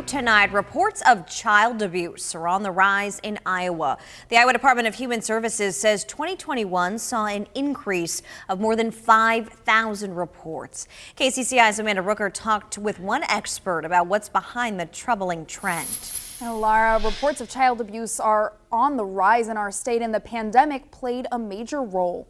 you tonight. Reports of child abuse are on the rise in Iowa. The Iowa Department of Human Services says 2021 saw an increase of more than 5,000 reports. KCCI's Amanda Rooker talked with one expert about what's behind the troubling trend. Now, Lara, reports of child abuse are on the rise in our state, and the pandemic played a major role.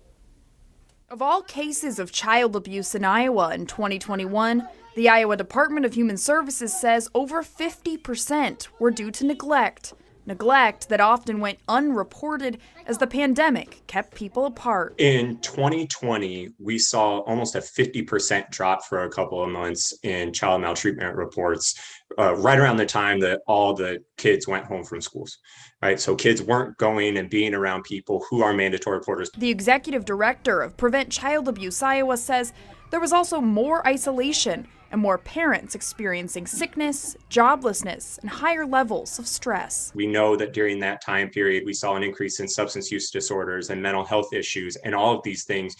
Of all cases of child abuse in Iowa in 2021, the Iowa Department of Human Services says over 50% were due to neglect. Neglect that often went unreported as the pandemic kept people apart. In 2020, we saw almost a 50% drop for a couple of months in child maltreatment reports, right around the time that all the kids went home from schools. Right, so kids weren't going and being around people who are mandatory reporters. The executive director of Prevent Child Abuse Iowa says there was also more isolation and more parents experiencing sickness, joblessness, and higher levels of stress. We know that during that time period, we saw an increase in substance use disorders and mental health issues, and all of these things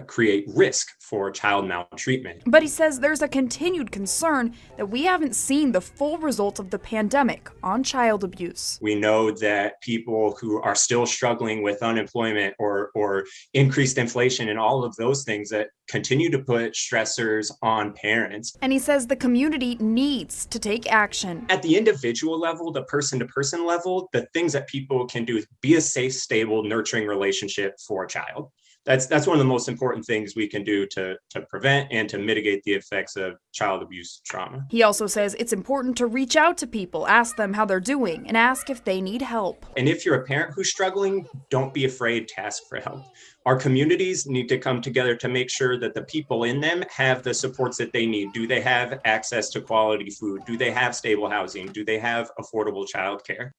create risk for child maltreatment. But he says there's a continued concern that we haven't seen the full results of the pandemic on child abuse. We know that people who are still struggling with unemployment or increased inflation and all of those things that continue to put stressors on parents. And he says the community needs to take action. At the individual level, the person-to-person level, the things that people can do is be a safe, stable, nurturing relationship for a child. That's one of the most important things we can do to prevent and to mitigate the effects of child abuse trauma. He also says it's important to reach out to people, ask them how they're doing, and ask if they need help. And if you're a parent who's struggling, don't be afraid to ask for help. Our communities need to come together to make sure that the people in them have the supports that they need. Do they have access to quality food? Do they have stable housing? Do they have affordable childcare?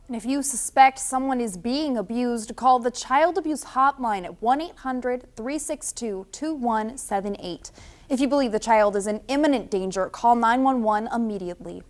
And if you suspect someone is being abused, call the Child Abuse Hotline at 1-800-362-2178. If you believe the child is in imminent danger, call 911 immediately.